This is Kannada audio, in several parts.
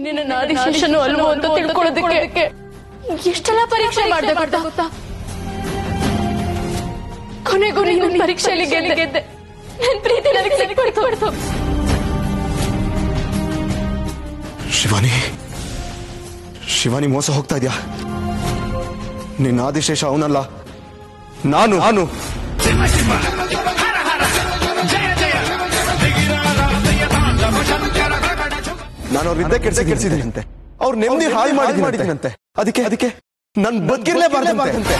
ನೀನೇ ನನ್ನ ಆದಿಶೇಷನು ಅಲ್ವೋ ಅಂತ ತಿಳ್ಕೊಳ್ಳೋದಕ್ಕೆ ಎಷ್ಟೆಲ್ಲ ಪರೀಕ್ಷೆ ಮಾಡಿದೆ ಗೊತ್ತಾ? ಕೊನೆಗೂ ನೀನು ಪರೀಕ್ಷೆಯಲ್ಲಿ ಗೆದ್ದೆ. ನನ್ನ ಪ್ರೀತಿ ನನಗೆ ಸಿಕ್ಬಿಡ್ತು. ಶಿವಾನಿ ಮೋಸ ಹೋಗ್ತಾ ಇದ್ಯಾ? ನಿನ್ನ ಆದಿಶೇಷ ಅವನಲ್ಲ, ನಾನು. ನಾನು ಅವ್ರ ವಿದ್ಯೆ ಕೆಡಿಸಿದ್ದೀನಂತೆ, ಅವ್ರ ನೆಮ್ಮದಿ ಹಾಳು ಮಾಡಿದ್ದೀನಂತೆ. ಅದಕ್ಕೆ ನನ್ ಬದುಕಿರ್ಲೇಬಾರ್ದಂತೆ.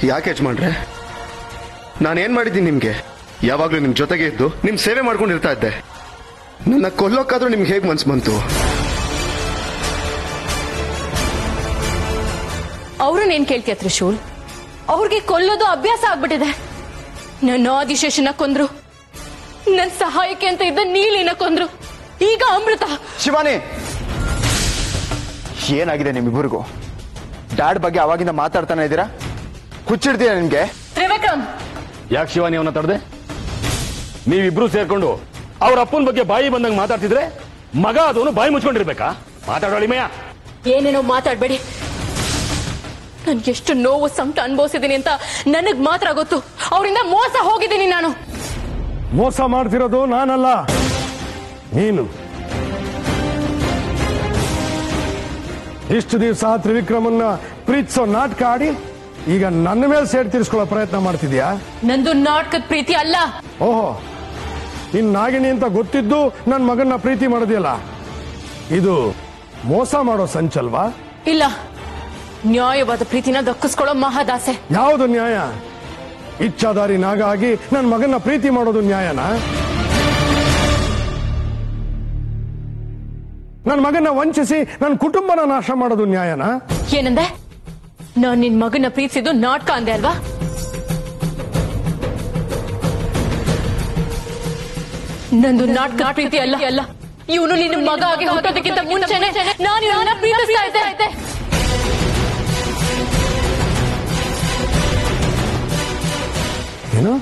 ಯಾಕೆ ಯಜಮಾನ್ರೆ, ನಾನೇನ್ ಮಾಡಿದ್ದೀನಿ ನಿಮ್ಗೆ? ಯಾವಾಗ್ಲೂ ನಿಮ್ ಜೊತೆಗೆ ಇದ್ದು ನಿಮ್ ಸೇವೆ ಮಾಡ್ಕೊಂಡಿರ್ತಾ ಇದ್ದೆ. ನನ್ನ ಕೊಲ್ಲೋಕ್ಕಾದ್ರೂ ನಿಮ್ಗೆ ಹೇಗ್ ಮನ್ಸು ಬಂತು? ಅವ್ರನ್ನೇನ್ ಕೇಳ್ತೀಯ ತ್ರಿಶೂಲ್? ಅವ್ರಿಗೆ ಕೊಲ್ಲೋದು ಅಭ್ಯಾಸ ಆಗ್ಬಿಟ್ಟಿದೆ. ನನ್ನ ಆದಿಶೇಷನ ಕೊಂದ್ರು, ನನ್ ಸಹಾಯಕ್ಕೆ ಅಂತ ಇದ್ದ ನೀಲಿನ ಕೊಂದ್ರು, ಈಗ ಅಮೃತ. ಶಿವಾನಿ, ಏನಾಗಿದೆ ನಿಮ್ಮಿಬ್ಬರಿಗೂ? ಡ್ಯಾಡ್ ಬಗ್ಗೆ ಅವಾಗಿಂದ ಮಾತಾಡ್ತಾನೆ ಇದ್ದೀರಾ? ಹುಚ್ಚಿಡ್ತೀಯ ನಿಮ್ಗೆ? ತ್ರಿವಿಕ್ರಮ್, ಯಾಕೆ ಶಿವಾನಿ ಅವನ ತಡೆದೆ? ನೀವಿಬ್ರು ಸೇರ್ಕೊಂಡು ಅವ್ರ ಅಪ್ಪನ ಬಗ್ಗೆ ಬಾಯಿ ಬಂದಂಗೆ ಮಾತಾಡ್ತಿದ್ರೆ ಮಗ ಅದವನು ಬಾಯಿ ಮುಚ್ಕೊಂಡಿರ್ಬೇಕಾ? ಮಾತಾಡೋಳಿ ಮಯ್ಯ. ಏನೇನೋ ಮಾತಾಡ್ಬೇಡಿ. ನನ್ ಎಷ್ಟು ನೋವು ಸಂಕಟ ಅನುಭವಿಸಿದೀನಿ ಅಂತ ನನಗ್ ಮಾತ್ರ ಗೊತ್ತು. ಅವರಿಂದ ಮೋಸ ಹೋಗಿದ್ದೀನಿ ನಾನು. ಮೋಸ ಮಾಡ್ತಿರೋದು ನಾನಲ್ಲ, ನೀನು. ಇಷ್ಟು ದಿವಸ ತ್ರಿವಿಕ್ರಮನ್ನ ಪ್ರೀತಿಸೋ ನಾಟಕ ಆಡಿ ಈಗ ನನ್ನ ಮೇಲೆ ಸೇಡ್ ತೀರಿಸ್ಕೊಳ್ಳೋ ಪ್ರಯತ್ನ ಮಾಡ್ತಿದ್ಯಾ? ನಂದು ನಾಟಕದ ಪ್ರೀತಿ ಅಲ್ಲ. ಓಹೋ, ನಿನ್ ನಾಗಿಣಿ ಅಂತ ಗೊತ್ತಿದ್ದು ನನ್ನ ಮಗನ್ನ ಪ್ರೀತಿ ಮಾಡೋದಿಲ್ಲ, ಇದು ಮೋಸ ಮಾಡೋ ಸಂಚಲ್ವಾ? ಇಲ್ಲ, ನ್ಯಾಯವಾದ ಪ್ರೀತಿನ ದಕ್ಕಿಸ್ಕೊಳ್ಳೋ ಮಹಾದಾಸೆ. ಯಾವುದು ನ್ಯಾಯ? ಇಚ್ಛಾದಾರಿ ನಾಗ ಆಗಿ ನನ್ನ ಮಗನ್ನ ಪ್ರೀತಿ ಮಾಡೋದು ನ್ಯಾಯನಾ? ನನ್ನ ಮಗನ್ನ ವಂಚಿಸಿ ನನ್ನ ಕುಟುಂಬನ ನಾಶ ಮಾಡೋದು ನ್ಯಾಯನಾ? ಏನಂದೆ? ನಾನ್ ನಿನ್ ಮಗನ ಪ್ರೀತಿಸಿದ್ದು ನಾಟಕ ಅಂದೆ ಅಲ್ವಾ? ನಂದು ನಾಟಕ ಪ್ರೀತಿ ಅಲ್ಲ. ಇವನು ನಿನ್ನ ಮಗ ಆಗಿ ಹುಟ್ಟೋದಕ್ಕಿಂತ ಮುಂಚೆನೆ ನಾನು ಇವನ್ನ ಪ್ರೀತಿಸ್ತಾ ಇದ್ದೆ. ಏನು?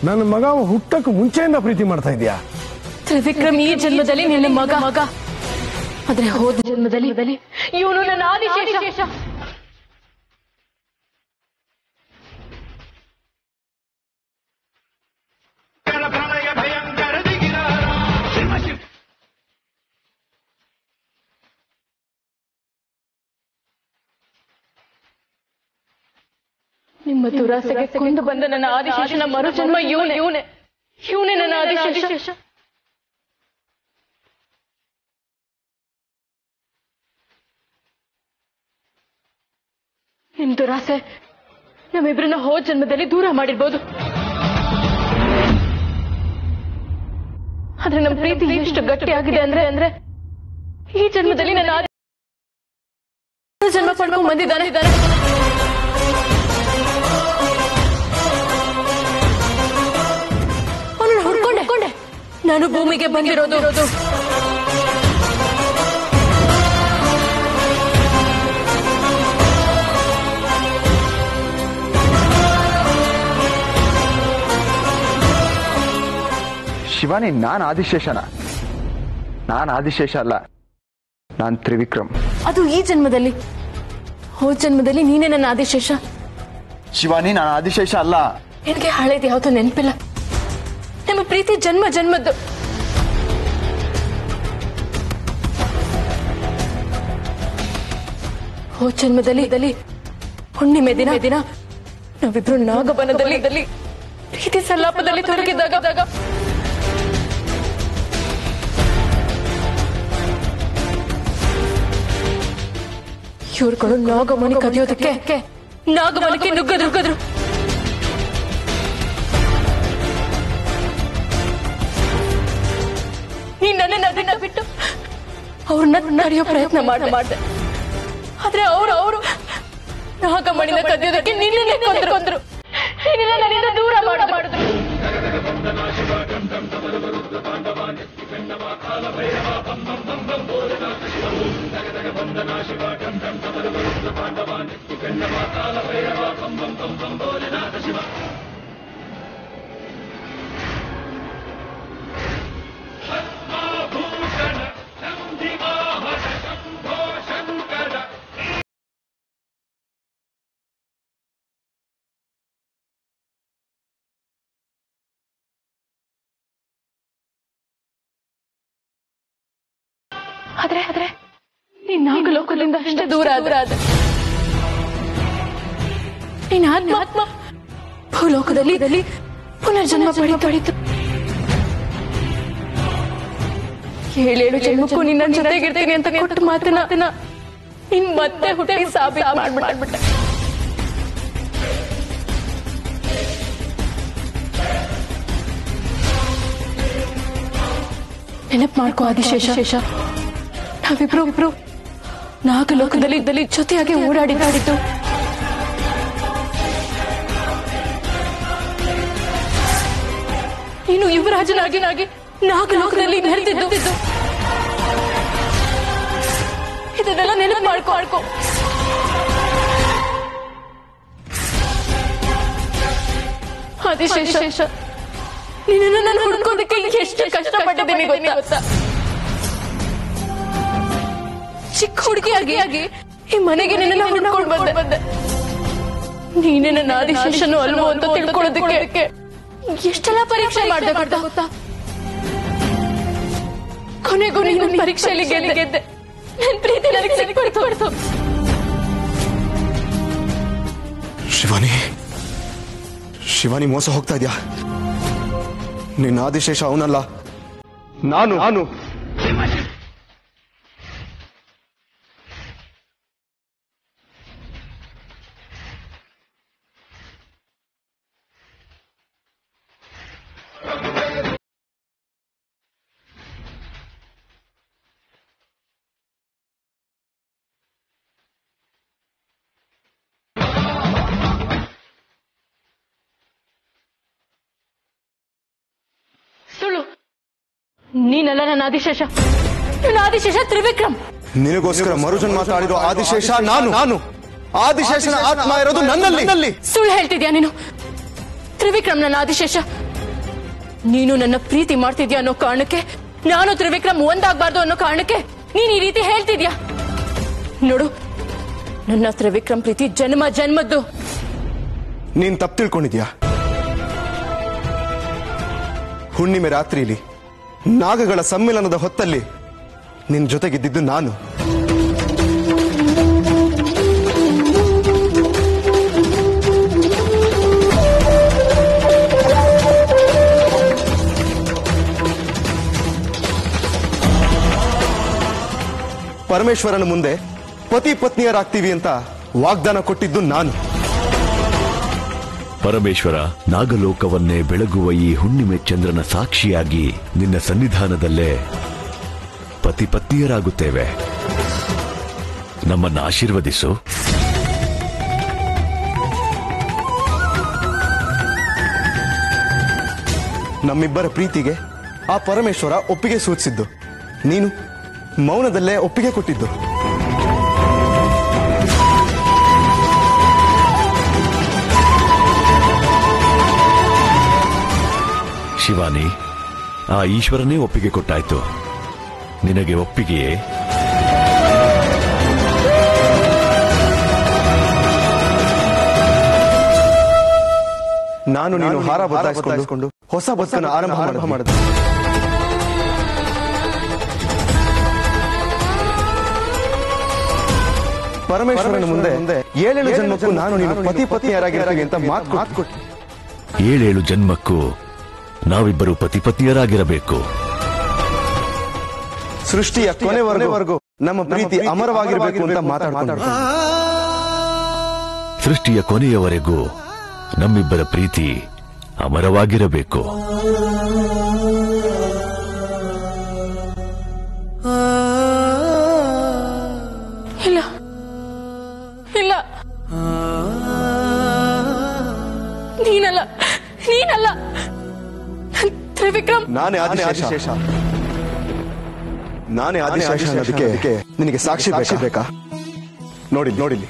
ನನ್ನ ಮಗ ಹುಟ್ಟಕ್ಕೆ ಮುಂಚೆಯಿಂದ ಪ್ರೀತಿ ಮಾಡ್ತಾ ಇದೀಯಾ? ತ್ರಿವಿಕ್ರಮ್ ಈ ಜನ್ಮದಲ್ಲಿ ನಿನ್ನ ಮಗ, ಆದ್ರೆ ಹೋದ ಜನ್ಮದಲ್ಲಿ ಇವನು ನನ್ನ ಆದಿಶೇಷ. ನಿಮ್ಮ ದುರಾಸೆಗೆ ಕೊಂದು ಬಂದ ನನ್ನ ಆದಿಶೇಷನ ಮರುಜನ್ಮ ಇವನೇ ನನ್ನ ಆದಿಶೇಷ. ನಿಮ್ ದುರಾಸೆ ನಮ್ಮಿಬ್ರನ್ನ ಹೋದ ಜನ್ಮದಲ್ಲಿ ದೂರ ಮಾಡಿರ್ಬೋದು, ಆದ್ರೆ ನಮ್ ಪ್ರೀತಿ ಎಷ್ಟು ಗಟ್ಟಿಯಾಗಿದೆ ಅಂದ್ರೆ ಈ ಜನ್ಮದಲ್ಲಿ ನನ್ನ ಜನ್ಮ ಪಡ್ಕೊಂಡು ಬಂದಿದ್ದಾನೆ. ಅವನನ್ನು ಹುಡ್ಕೊಂಡೆ ನಾನು ಭೂಮಿಗೆ ಬಂದಿರೋದು. ಶಿವಾನಿ, ನಾನು ಆದಿಶೇಷನ? ನಾನು ಆದಿಶೇಷ ಅಲ್ಲ, ನಾನು ತ್ರಿವಿಕ್ರಮ್. ಅದು ಈ ಜನ್ಮದಲ್ಲಿ. ಹೋದ ಜನ್ಮದಲ್ಲಿ ನೀನೇ ನನ್ನ ಆದಿಶೇಷ. ಶಿವಾನಿ, ನಾನು ಆದಿಶೇಷ ಅಲ್ಲ. ನಿನಗೆ ಹಳೇದು ಯಾವತ್ತೂ ನೆನಪಿಲ್ಲ. ನಮ್ಮ ಪ್ರೀತಿ ಜನ್ಮದ್ದು. ಹೋದ ಜನ್ಮದಲ್ಲಿ ಹುಣ್ಣಿಮೆ ದಿನ ನಾವಿಬ್ರು ನಾಗಬನದಲ್ಲಿ ಪ್ರೀತಿ ಸಲ್ಲಾಪದಲ್ಲಿ ತೊಡಗಿದಾಗ ಇವ್ರುಗಳು ನಾಗಮಣಿ ಕದಿಯೋದಕ್ಕೆ ನಾಗಮನಕ್ಕೆ ನುಗ್ಗದ್ರು. ನೀನ್ ನನ್ನನ್ನ ಬಿಟ್ಟು ಅವ್ರನ್ನ ನಡೆಯೋ ಪ್ರಯತ್ನ ಮಾಡ್ದೆ. ಆದ್ರೆ ಅವರು ನಾಗಮಣಿನ ಕದಿಯೋದಕ್ಕೆ ನಿನ್ನೆ ಕೊಂದ್ರು. ನನ್ನಿಂದ ದೂರ ಮಾಡಿದ್ರು. ಆದ್ರೆ ನೀನ್ ನಾಗಲೋಕದಿಂದ ಅಷ್ಟೇ ದೂರ ಆದ್ರೆ ನೀನ್ ಆತ್ಮ ಭೂಲೋಕದಲ್ಲಿ ಪುನರ್ಜನ್ಮ ಪಡಿತು. 7 ಜನ್ಮಕ್ಕೂ ನಿನ್ನ ಜೊತೆಗಿರ್ತೀನಿ ಅಂತ ಕೊಟ್ಟು ಮಾತನ್ನ ನೀನ್ ಮತ್ತೆ ಹುಟ್ಟಿ ಸಾಬೀತು ಮಾಡ್ಬಿಟ್ಟೆ. ನೆನಪು ಮಾಡ್ಕೋ ಆದಿಶೇಷ, ನಾವಿಬ್ರು ನಾಗಲೋಕದಲ್ಲಿ ಜೊತೆಯಾಗಿ ಓಡಾಡಿದ್ದು. ನೀನು ಯುವರಾಜನಾಗಿ ನಾಗಲೋಕದಲ್ಲಿ ನೆರೆದಿದ್ದು. ಇದನ್ನೆಲ್ಲ ನೆನಪು ಮಾಡ್ಕೋ. ಆದಿಶೇಷ, ನಿನ್ನನ್ನು ನಾನು ಹುಡ್ಕೋದಕ್ಕೆ ಎಷ್ಟು ಕಷ್ಟಪಟ್ಟಿದ್ದೀನಿ ಗೊತ್ತಾ? ಚಿಕ್ಕ ಹುಡುಗಿಯಾಗಿ ಈ ಮನೆಗೆ ನಿನ್ನ ಹುಡ್ಕೊಂಡು ಬಂದೆ. ನೀನೇ ನನ್ನ ಆದಿಶೇಷನು ಅಲ್ವೋ ಅಂತ ತಿಳ್ಕೊಳ್ಳೋದಕ್ಕೆ ಎಷ್ಟೆಲ್ಲ ಪರೀಕ್ಷೆ ಮಾಡಿದೆ ಗೊತ್ತಾ? ಕೊನೆಗೂ ನೀನು ಪರೀಕ್ಷೆಯಲ್ಲಿ ಗೆದ್ದೆ. ನನ್ನ ಪ್ರೀತಿ ನನಗೆ ಸಿಕ್ಕೊಡ್ತು. ಶಿವಾನಿ ಮೋಸ ಹೋಗ್ತಾ ಇದ್ಯಾ? ನಿನ್ನ ಆದಿಶೇಷ ಅವನಲ್ಲ, ನಾನು. ಸುಳ್ಳು. ನೀನಲ್ಲ ನನ್ನ ಆದಿಶೇಷ. ನನ್ನ ಆದಿಶೇಷ ತ್ರಿವಿಕ್ರಮ್. ನಿನಗೋಸ್ಕರ ಮರುಜನ್ಮ ತಾಳಿರೋ ಆದಿಶೇಷ ನಾನು. ಆದಿಶೇಷನ ಆತ್ಮ ಇರೋದು ನನ್ನಲ್ಲಿ. ಸುಳ್ಳು ಹೇಳ್ತಿದ್ಯಾ ನೀನು? ತ್ರಿವಿಕ್ರಮ್ ನನ್ನ ಆದಿಶೇಷ. ನೀನು ನನ್ನ ಪ್ರೀತಿ ಮಾಡ್ತಿದ್ಯಾ ಅನ್ನೋ ಕಾರಣಕ್ಕೆ, ನಾನು ತ್ರಿವಿಕ್ರಮ್ ಒಂದಾಗಬಾರ್ದು ಅನ್ನೋ ಕಾರಣಕ್ಕೆ ನೀನ್ ಈ ರೀತಿ ಹೇಳ್ತಿದ್ಯಾ? ನೋಡು, ನನ್ನ ತ್ರಿವಿಕ್ರಮ್ ಪ್ರೀತಿ ಜನ್ಮದ್ದು. ನೀನ್ ತಪ್ಪು ತಿಳ್ಕೊಂಡಿದ್ಯಾ? ಹುಣ್ಣಿಮೆ ರಾತ್ರಿಲಿ ನಾಗಗಳ ಸಮ್ಮಿಲನದ ಹೊತ್ತಲ್ಲಿ ನಿನ್ ಜೊತೆಗಿದ್ದಿದ್ದು ನಾನು. ಪರಮೇಶ್ವರನ ಮುಂದೆ ಪತಿ ಪತ್ನಿಯರಾಗ್ತೀವಿ ಅಂತ ವಾಗ್ದಾನ ಕೊಟ್ಟಿದ್ದು ನಾನು. ಪರಮೇಶ್ವರ, ನಾಗಲೋಕವನ್ನೇ ಬೆಳಗುವ ಈ ಹುಣ್ಣಿಮೆ ಚಂದ್ರನ ಸಾಕ್ಷಿಯಾಗಿ ನಿನ್ನ ಸನ್ನಿಧಾನದಲ್ಲೇ ಪತಿ ಪತ್ನಿಯರಾಗುತ್ತೇವೆ. ನಮ್ಮನ್ನು ಆಶೀರ್ವದಿಸು. ನಮ್ಮಿಬ್ಬರ ಪ್ರೀತಿಗೆ ಆ ಪರಮೇಶ್ವರ ಒಪ್ಪಿಗೆ ಸೂಚಿಸಿದ್ದು, ನೀನು ಮೌನದಲ್ಲೇ ಒಪ್ಪಿಗೆ ಕೊಟ್ಟಿದ್ದು. ಶಿವಾನಿ, ಆ ಈಶ್ವರನೇ ಒಪ್ಪಿಗೆ ಕೊಟ್ಟಾಯ್ತು. ನಿನಗೆ ಒಪ್ಪಿಗೆಯೇ? ನಾನು ನೀನು ಹಾರ ಬದಲಾಯಿಸಿಕೊಂಡು ಹೊಸ ಬದುಕನ್ನು ಆರಂಭ ಮಾಡಿದೆ. ಪರಮೇಶ್ವರನ ಮುಂದೆ 7 ಜನ್ಮಕ್ಕೂ ನಾನು ನೀನು ಪತಿ ಪತ್ನಿಯರಾಗಿರ್ತೀವಿ ಅಂತ ಮಾತು ಕೊಟ್ಟು 7 ಜನ್ಮಕ್ಕೂ ನಾವಿಬ್ಬರು ಪತಿ ಪತ್ನಿಯರಾಗಿರಬೇಕು. ಸೃಷ್ಟಿಯ ಕೊನೆವರೆಗೂ ನಮ್ಮ ಪ್ರೀತಿ ಅಮರವಾಗಿರಬೇಕು ಅಂತ ಮಾತಾಡ್ಕೊಂಡು, ಸೃಷ್ಟಿಯ ಕೊನೆಯವರೆಗೂ ನಮ್ಮಿಬ್ಬರ ಪ್ರೀತಿ ಅಮರವಾಗಿರಬೇಕು. ಇಲ್ಲ ಇಲ್ಲ, ನೀನಲ್ಲ ತ್ರಿವಿಕ್ರಮ್. ನಾನೇ ಆದಿಶೇಷ. ನಾನೇ ಆದಿಶೇಷ ಅನ್ನೋದಕ್ಕೆ ನಿನಗೆ ಸಾಕ್ಷಿ ಬೇಕಾ? ನೋಡಿಲ್ಲಿ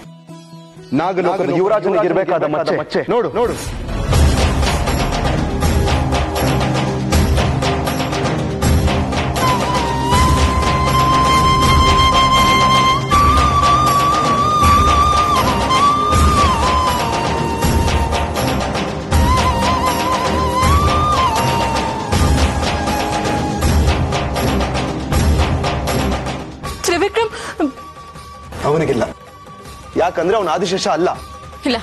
ನಾಗಲೋಕದ ಯುವರಾಜನಿಗಿರ್ಬೇಕಾದ ಮಚ್ಚೆ ನೋಡು. ತ್ರಿವಿಕ್ರಮ್ ಅವನಿಗಿಲ್ಲ, ಯಾಕಂದ್ರೆ ಅವನು ಆದಿಶೇಷ ಅಲ್ಲ. ಇಲ್ಲ,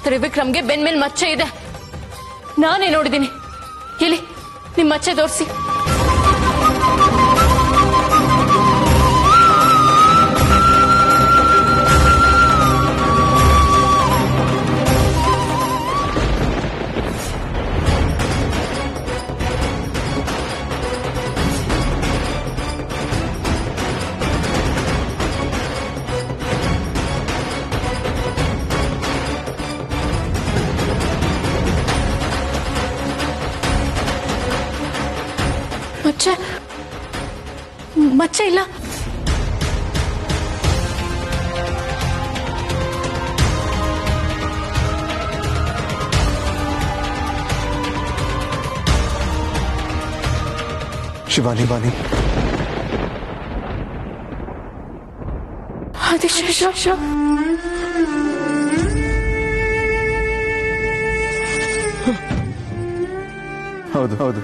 ತ್ರಿವಿಕ್ರಮ್ಗೆ ಬೆನ್ ಮೇಲೆ ಮಚ್ಚೆ ಇದೆ. ನಾನೇ ನೋಡಿದ್ದೀನಿ. ಎಲ್ಲಿ ನಿಮ್ ಮಚ್ಚೆ ತೋರಿಸಿ. ಮಚ್ಚೆ ಇಲ್ಲ. ಶಿವಾನಿ ಆದಿಶೇಷ ಹೌದು,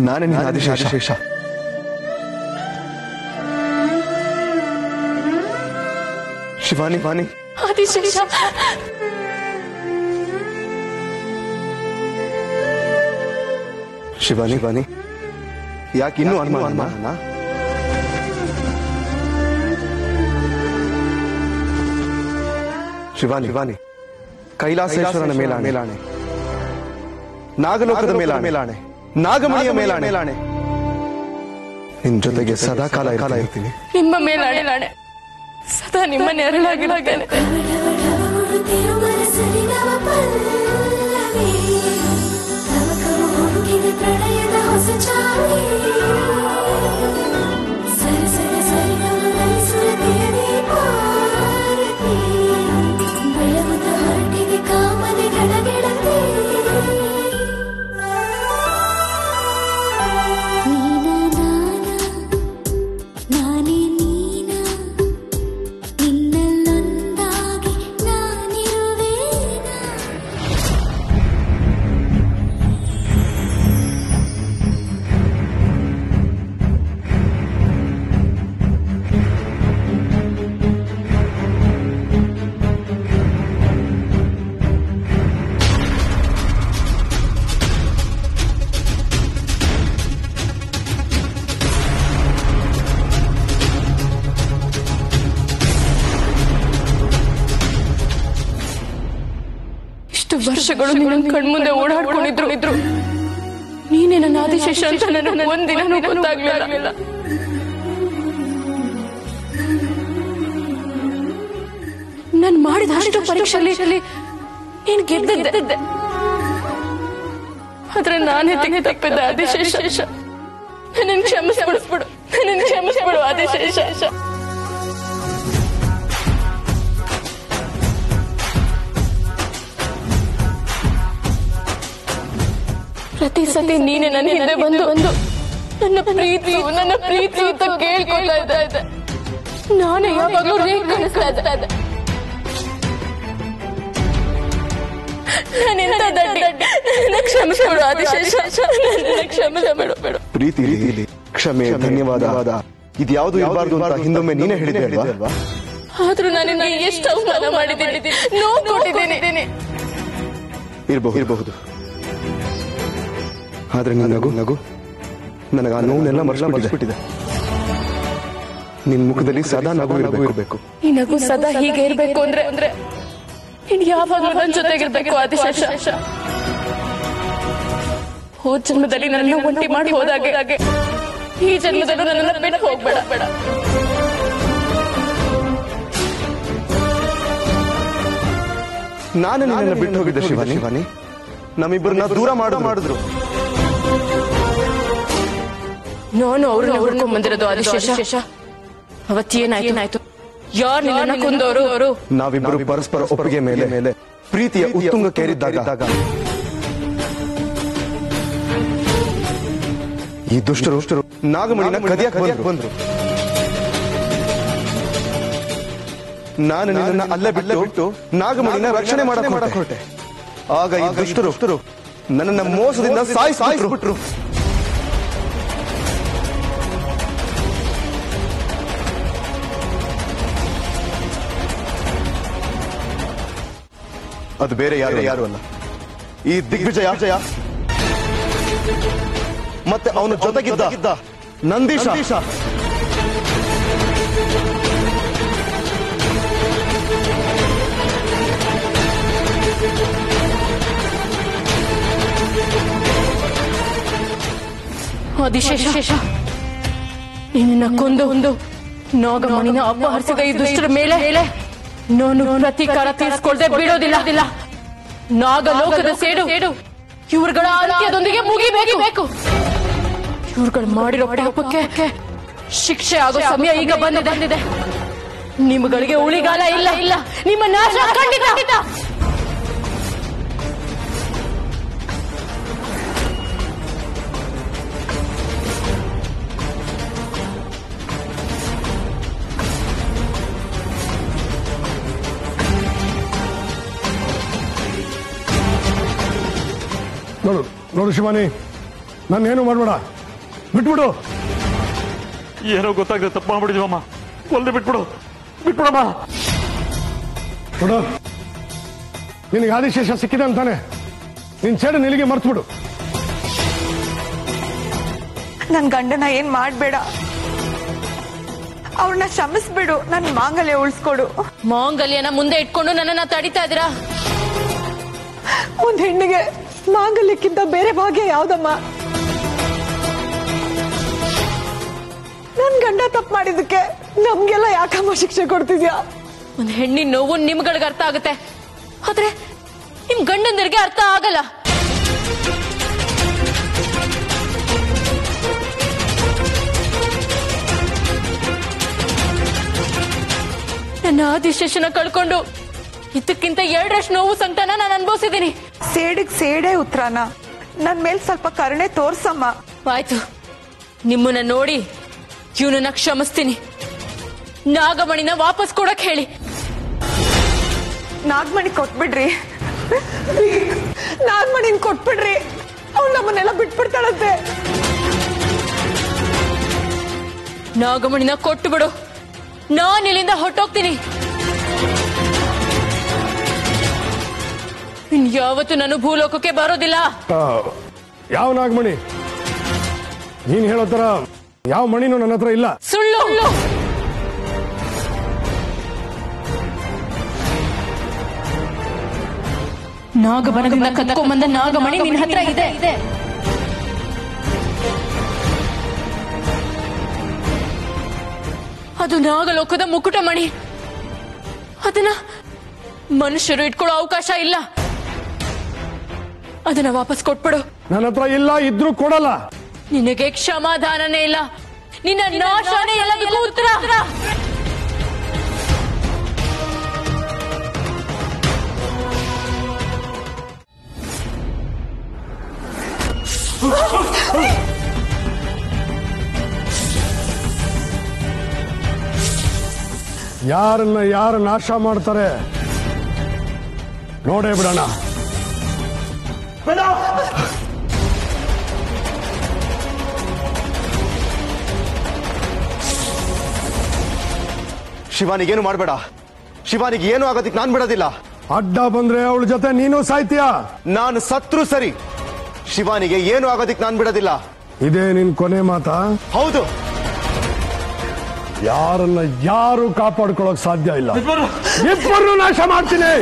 ನಾನೇ ನಿನ್ನ ಆದಿಶೇಷ. ಶಿವಾನಿ ಆದಿಶೇಷ ಶಿವಾನಿ ಯಾಕೆ ಇನ್ನೂ ಅನುಮಾನ? ಶಿವಾನಿ ಕೈಲಾಸೇಶ್ವರನ ಮೇಲಾಣೆ, ನಾಗಲೋಕದ ಮೇಲಾಣೆ, ನಾಗಮಣಿಯ ಮೇಲಾಣೆ, ನಿನ್ ಜೊತೆಗೆ ಸದಾ ಕಾಲ ಇರ್ತೀನಿ. ನಿಮ್ಮ ಮೇಲಾಣೆ, ಸದಾ ನಿಮ್ಮ ನೆರಳಾಗಿರುತ್ತೇನೆ. ವರ್ಷಗಳು ನಿನ್ನ ಕಣ್ಮುಂದೆ ಓಡಾಡ್ಕೊಂಡಿದ್ರು. ನೀನೇ ನನ್ನ ಆದಿಶೇಷ ಅಂತ ನನಗೆ ಒಂದಿನ ಗೊತ್ತಾಗ್ಲಿಲ್ಲ. ನಾನು ಮಾಡಿದ ಅಷ್ಟು ಪರೀಕ್ಷೆಯಲ್ಲಿ ನೀನು ಗೆದ್ದಿದ್ದೆ. ಆದ್ರೆ ನಾನೇ ತಪ್ಪಿದ್ದೆ ಆದಿಶೇಷ. ನನ್ನ ಕ್ಷಮಿಸ್ಬಿಡು ಆದಿಶೇಷ. ಪ್ರತಿ ಸತಿ ನೀನೆ ನನ್ನ ಹಿಂದೆ ಬಂದು ನನ್ನ ಪ್ರೀತಿ ಅಂತ ಕೇಳ್ಕೊಳ್ತಾ ಇದ್ದೆ. ನಾನೇ ಯಾವಾಗಲೂ ರೇಖಿಸ್ತಾ ಇದ್ದೆ. ನಾನೆಂತ ದಡ್ಡಿ. ಕ್ಷಮಿಸ್ಬಿಡು ಆದಿಶೇಷ, ಕ್ಷಮಿಸ್ಬಿಡು. ಪ್ರೀತಿ ಕ್ಷಮೆ ಧನ್ಯವಾದ ಇದ್ಯಾವುದು ಇರಬಾರ್ದು ಅಂತ ಹಿಂದೊಮ್ಮೆ ನೀನೇ ಹೇಳಿದ್ದೆ ಅಲ್ವಾ? ಆದ್ರೂ ನಾನು ಎಷ್ಟು ಅವಮಾನ ಮಾಡಿದ್ದೀನಿ, ನೋವು ಕೊಟ್ಟಿದ್ದೀನಿ. ಇರಬಹುದು, ಆದ್ರೆ ನಗು ನನಗೆ ಆ ನೋವನ್ನೆಲ್ಲ ಮರೆಸ್ಬಿಟ್ಟಿದೆ. ನಿನ್ ಮುಖದಲ್ಲಿ ಸದಾ ನಗು ಇರಬೇಕು. ಈ ನಗು ಸದಾ ಹೀಗೆ ಇರಬೇಕು ಅಂದ್ರೆ ಇನ್ನು ಯಾವಾಗಲೂ ನನ್ನ ಜೊತೆಗಿರ್ಬೇಕು ಆದಿಶೇಷ. ಹೋದ ಜನ್ಮದಲ್ಲಿ ನನ್ನ ಒಂಟಿ ಮಾಡಿ ಹೋದಾಗೆ ಈ ಜನ್ಮದಲ್ಲೂ ನನ್ನನ್ನು ಬಿಟ್ಟು ಹೋಗ್ಬೇಡ. ನಾನು ನಿನ್ನನ್ನು ಬಿಟ್ಟು ಹೋಗಿದ್ದೆ ಶಿವಾನಿ. ನಮ್ಮಿಬ್ಬರನ್ನ ದೂರ ಮಾಡಿದ್ರು. ನಾನು ಅವ್ರನ್ನ ಹುಡ್ಕೊಂಡ್ ಆದಿಶೇಷ. ಅವತ್ತೇನಾಯ್ತು? ಯಾರು ನಿನ್ನ ಕೊಂದವರು? ನಾವಿಬ್ಬರು ಪರಸ್ಪರ ಒಪ್ಪಿಗೆ ಮೇಲೆ ಪ್ರೀತಿಯ ಉತ್ತುಂಗಕ್ಕೇರಿದ್ದಾಗ ಈ ದುಷ್ಟರು ನಾಗಮಣಿನ ಕದಿಯಕ್ಕೆ ಬಂದ್ರು. ನಾನು ನಿನ್ನ ಅಲ್ಲೇ ಬಿಟ್ಟು ನಾಗಮಣಿನ ರಕ್ಷಣೆ ಮಾಡಕ್ ಹೊರಟೆ. ಆಗ ಈ ದುಷ್ಟರು ನನ್ನನ್ನ ಮೋಸದಿಂದ ಸಾಯಿಸ್ಬಿಟ್ರು. ಅದು ಬೇರೆ ಯಾರು ಅಲ್ಲ, ಈ ದಿಗ್ವಿಜಯ ಮತ್ತೆ ಅವನ ಜೊತೆಗಿದ್ದ ನಂದೀಶ. ಆದಿಶೇಷ, ನಿನ್ನ ಕೊಂದು ನಾಗಮಣಿನ ಅಪಹರಿಸಿದ ಈ ದುಷ್ಟರ ಮೇಲೆ ನಾನು ಪ್ರತೀಕಾರ ತೀರಿಸಿಕೊಳ್ಳದೆ ಬಿಡೋದಿಲ್ಲ. ನಾಗಲೋಕದ ಸೇಡು ಇವ್ರುಗಳ ಅಂತ್ಯದೊಂದಿಗೆ ಮುಗಿಬೇಕು. ಇವ್ರುಗಳು ಮಾಡಿರೋ ಪಾಪಕ್ಕೆ ಶಿಕ್ಷೆ ಆಗೋ ಸಮಯ ಈಗ ಬಂದಿದೆ. ನಿಮ್ಗಳಿಗೆ ಉಳಿಗಾಲ ಇಲ್ಲ. ನಿಮ್ಮ ನಾಶ ಖಂಡಿತ. ನೋಡು ಶಿವಾನಿ, ನಾನೇನು ಮಾಡ್ಬೇಡ, ಬಿಟ್ಬಿಡು. ಏನೋ ಗೊತ್ತಾಗದೆ ತಪ್ಪು ಮಾಡ್ಬಿಡಿದೀವಮ್ಮ, ಕೊಲ್ದೆ ಬಿಟ್ಬಿಡಮ್ಮ. ನೋಡು, ನಿನಗೆ ಆದಿಶೇಷ ಸಿಕ್ಕಿದೆ ಅಂತಾನೆ ನಿನ್ ಸೇಡು ನಿನಗೆ ಮರ್ತ್ಬಿಡು. ನನ್ ಗಂಡನ ಏನ್ ಮಾಡ್ಬೇಡ, ಅವ್ರನ್ನ ಕ್ಷಮಿಸ್ಬಿಡು. ನನ್ ಮಾಂಗಲ್ಯ ಉಳಿಸ್ಕೊಡು. ಮಾಂಗಲ್ಯನ ಮುಂದೆ ಇಟ್ಕೊಂಡು ನನ್ನನ್ನ ತಡಿತಾ ಇದ್ದೀರಾ? ಒಂದ್ ಹೆಣ್ಣಿಗೆ ಮಾಂಗಲ್ಯಕ್ಕಿಂತ ಬೇರೆ ಭಾಗ್ಯ ಯಾವ್ದಮ್ಮ? ನನ್ ಗಂಡ ತಪ್ಪು ಮಾಡಿದಕ್ಕೆ ನಮ್ಗೆಲ್ಲ ಯಾಕಮ್ಮ ಶಿಕ್ಷೆ ಕೊಡ್ತಿದ್ಯಾ? ಒಂದ್ ಹೆಣ್ಣಿನ ನೋವು ನಿಮ್ಗಳಿಗೆ ಅರ್ಥ ಆಗುತ್ತೆ, ಆದ್ರೆ ನಿಮ್ ಗಂಡಂದರಿಗೆ ಅರ್ಥ ಆಗಲ್ಲ. ನನ್ನ ಆದಿಶೇಷನ ಕಳ್ಕೊಂಡು ಇದಕ್ಕಿಂತ 2 ನೋವು ಸಂಕಟನ ನಾನು ಅನುಭವಿಸಿದ್ದೀನಿ. ಸೇಡಿಗ್ ಸೇಡೇ ಉತ್ತರನ. ನನ್ ಮೇಲ್ ಸ್ವಲ್ಪ ಕರುಣೆ ತೋರ್ಸಮ್ಮ. ಆಯ್ತು, ನಿಮ್ಮನ್ನ ನೋಡಿ ಇವನನ್ನ ಕ್ಷಮಿಸ್ತೀನಿ. ನಾಗಮಣಿನ ವಾಪಸ್ ಕೊಡಕ್ ಹೇಳಿ. ನಾಗಮಣಿ ಕೊಟ್ಬಿಡ್ರಿ, ನಾಗಮಣಿನ್ ಕೊಟ್ಬಿಡ್ರಿ. ಅವ್ಳು ನಮ್ಮನ್ನೆಲ್ಲ ಬಿಟ್ಬಿಡ್ತಾಳಂತೆ. ನಾಗಮಣಿನ ಕೊಟ್ಟು ಬಿಡು, ನಾನ್ ಇಲ್ಲಿಂದ ಹೊರಟೋಗ್ತೀನಿ. ಇನ್ಯಾವತ್ತು ನಾನು ಭೂಲೋಕಕ್ಕೆ ಬರೋದಿಲ್ಲ. ಯಾವ ನಾಗಮಣಿ? ನೀನ್ ಹೇಳೋ ತರ ಯಾವ ಮಣಿನೂ ನನ್ನ ಹತ್ರ ಇಲ್ಲ. ಸುಳ್ಳು. ನಾಗಬನದಿಂದ ಕದ್ಕೊಂಬಂದ ನಾಗಮಣಿ ನಿನ್ನ ಹತ್ರ ಇದೆ. ಅದು ನಾಗಲೋಕದ ಮುಕುಟಮಣಿ. ಅದನ್ನ ಮನುಷ್ಯರು ಇಟ್ಕೊಳ್ಳೋ ಅವಕಾಶ ಇಲ್ಲ. ಅದನ್ನ ವಾಪಸ್ ಕೊಟ್ಬಿಡು. ನನ್ನ ಹತ್ರ ಇಲ್ಲ, ಇದ್ರೂ ಕೊಡಲ್ಲ. ನಿನಗೆ ಕ್ಷಮಾದಾನನೇ ಇಲ್ಲ, ನಿನ್ನ ನಾಶನೇ ಎಲ್ಲದಕ್ಕೂ ಉತ್ತರ. ಯಾರನ್ನ ಯಾರು ನಾಶ ಮಾಡ್ತಾರೆ ನೋಡೇ ಬಿಡೋಣ. ಶಿವಾನಿಗೇನು ಮಾಡಬೇಡ. ಶಿವಾನಿಗೆ ಏನು ಆಗೋದಿಕ್ ನಾನ್ ಬಿಡೋದಿಲ್ಲ. ಅಡ್ಡ ಬಂದ್ರೆ ಅವಳ ಜೊತೆ ನೀನು ಸಾಯ್ತೀಯ. ನಾನು ಸತ್ರು ಸರಿ, ಶಿವಾನಿಗೆ ಏನು ಆಗೋದಿಕ್ ನಾನ್ ಬಿಡೋದಿಲ್ಲ. ಇದೇ ನಿನ್ ಕೊನೆ ಮಾತಾ? ಹೌದು. ಯಾರನ್ನ ಯಾರು ಕಾಪಾಡ್ಕೊಳ್ಳೋಕ್ ಸಾಧ್ಯ ಇಲ್ಲ. ಇಬ್ಬರನ್ನು ನಾಶ ಮಾಡ್ತೀನಿ.